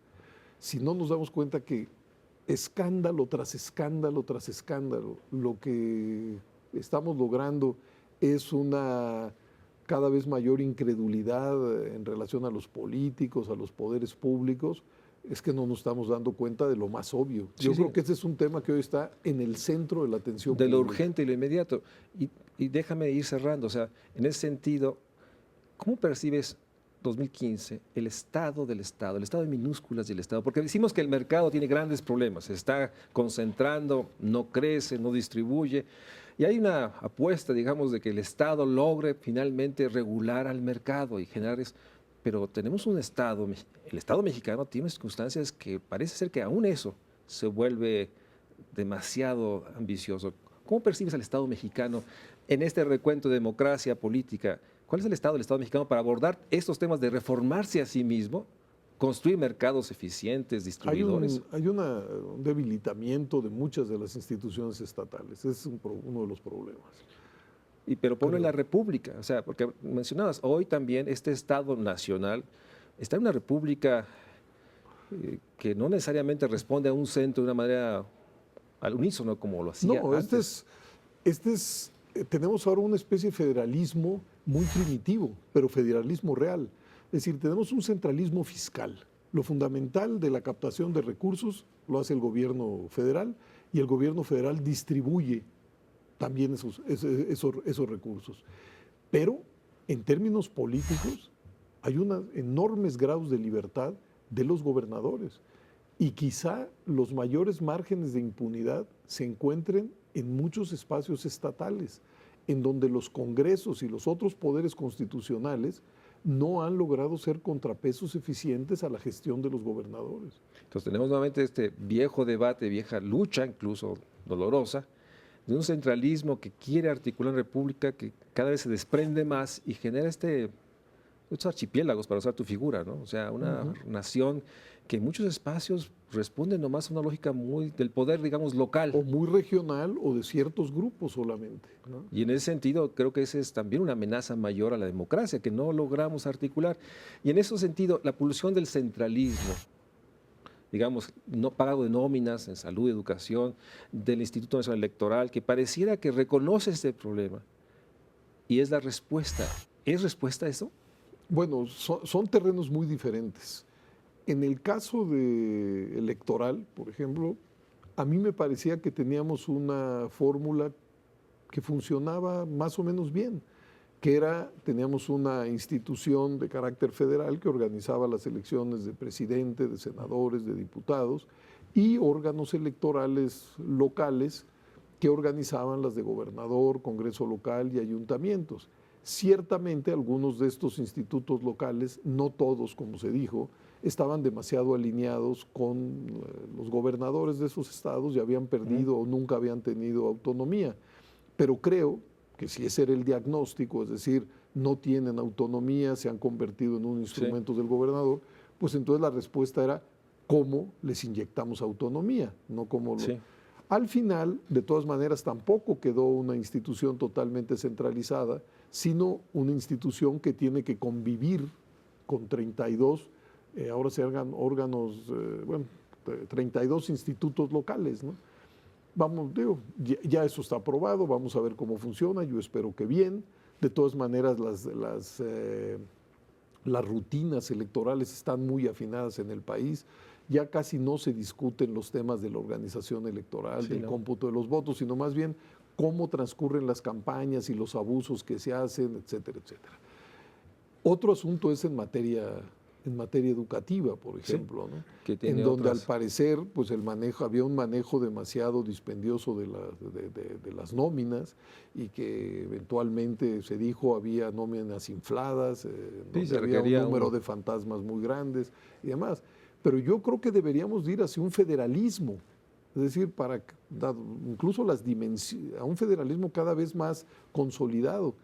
si no nos damos cuenta que escándalo tras escándalo tras escándalo, lo que estamos logrando es una cada vez mayor incredulidad en relación a los políticos, a los poderes públicos, es que no nos estamos dando cuenta de lo más obvio. Yo creo que ese es un tema que hoy está en el centro de la atención pública. De lo urgente y lo inmediato. Y déjame ir cerrando, o sea, en ese sentido, ¿cómo percibes 2015 el estado del Estado, el estado de minúsculas del Estado? Porque decimos que el mercado tiene grandes problemas, se está concentrando, no crece, no distribuye, y hay una apuesta, digamos, de que el Estado logre finalmente regular al mercado y generar eso. Pero tenemos un Estado, el Estado mexicano tiene circunstancias que parece ser que aún eso se vuelve demasiado ambicioso. ¿Cómo percibes al Estado mexicano en este recuento de democracia política? ¿Cuál es el Estado del Estado mexicano para abordar estos temas de reformarse a sí mismo, construir mercados eficientes, distribuidores? Hay un debilitamiento de muchas de las instituciones estatales. Ese es uno de los problemas. Pero ponlo en la República, o sea, porque mencionabas, hoy también este Estado nacional está en una república que no necesariamente responde a un centro de una manera al unísono como lo hacía antes. Tenemos ahora una especie de federalismo muy primitivo, pero federalismo real. Es decir, tenemos un centralismo fiscal. Lo fundamental de la captación de recursos lo hace el gobierno federal y el gobierno federal distribuye también esos recursos. Pero en términos políticos hay unos enormes grados de libertad de los gobernadores y quizá los mayores márgenes de impunidad se encuentren en muchos espacios estatales, en donde los congresos y los otros poderes constitucionales no han logrado ser contrapesos eficientes a la gestión de los gobernadores. Entonces tenemos nuevamente este viejo debate, vieja lucha, incluso dolorosa, de un centralismo que quiere articular en república, que cada vez se desprende más y genera estos archipiélagos, para usar tu figura, ¿no? O sea, una nación que en muchos espacios responde nomás a una lógica muy del poder, digamos, local. O muy regional o de ciertos grupos solamente, ¿no? Y en ese sentido creo que esa es también una amenaza mayor a la democracia, que no logramos articular. Y en ese sentido, la pulsión del centralismo, digamos, no pago de nóminas en salud, educación, del Instituto Nacional Electoral, que pareciera que reconoce este problema y es la respuesta. ¿Es respuesta a eso? Bueno, son terrenos muy diferentes. En el caso electoral, por ejemplo, a mí me parecía que teníamos una fórmula que funcionaba más o menos bien, teníamos una institución de carácter federal que organizaba las elecciones de presidente, de senadores, de diputados y órganos electorales locales que organizaban las de gobernador, congreso local y ayuntamientos. Ciertamente algunos de estos institutos locales, no todos como se dijo, estaban demasiado alineados con los gobernadores de esos estados y habían perdido o nunca habían tenido autonomía. Pero creo que si ese era el diagnóstico, es decir, no tienen autonomía, se han convertido en un instrumento del gobernador, pues entonces la respuesta era cómo les inyectamos autonomía, no cómo lo... Al final, de todas maneras, tampoco quedó una institución totalmente centralizada, sino una institución que tiene que convivir con 32, ahora se hagan órganos, 32 institutos locales, ¿no? Vamos, ya eso está aprobado, vamos a ver cómo funciona, yo espero que bien. De todas maneras, las rutinas electorales están muy afinadas en el país. Ya casi no se discuten los temas de la organización electoral, Sí, del ¿no? cómputo de los votos, sino más bien cómo transcurren las campañas y los abusos que se hacen, etcétera, etcétera. Otro asunto es en materia educativa, por ejemplo, ¿no? que tiene En donde otras. al parecer pues había un manejo demasiado dispendioso de las nóminas, y que eventualmente se dijo había nóminas infladas, donde se había un requería número de fantasmas muy grandes y demás. Pero yo creo que deberíamos ir hacia un federalismo, es decir, incluso a un federalismo cada vez más consolidado.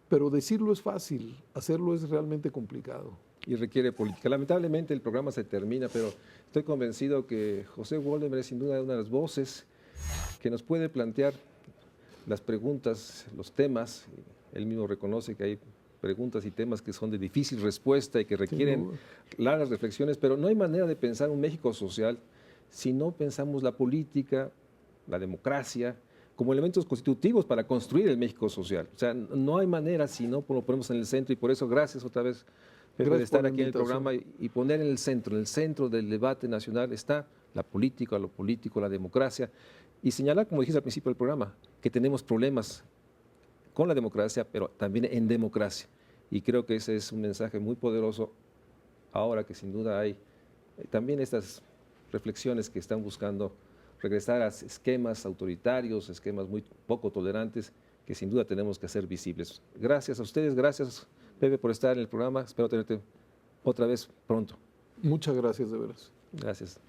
Pero decirlo es fácil, hacerlo es realmente complicado. Y requiere política. Lamentablemente el programa se termina, pero estoy convencido que José Waldemar es sin duda una de las voces que nos puede plantear las preguntas, los temas. Él mismo reconoce que hay preguntas y temas que son de difícil respuesta y que requieren largas reflexiones, pero no hay manera de pensar un México social si no pensamos la política, la democracia, como elementos constitutivos para construir el México social. O sea, no hay manera si no lo ponemos en el centro, y por eso gracias otra vez, Pepe, de Gracias por estar la aquí en el invitación. programa y poner en el centro del debate nacional está la política, lo político, la democracia, y señalar, como dijiste al principio del programa, que tenemos problemas con la democracia, pero también en democracia. Y creo que ese es un mensaje muy poderoso ahora que sin duda hay también estas reflexiones que están buscando regresar a esquemas autoritarios, esquemas muy poco tolerantes, que sin duda tenemos que hacer visibles. Gracias a ustedes, gracias Pepe por estar en el programa, espero tenerte otra vez pronto. Muchas gracias, de veras. Gracias.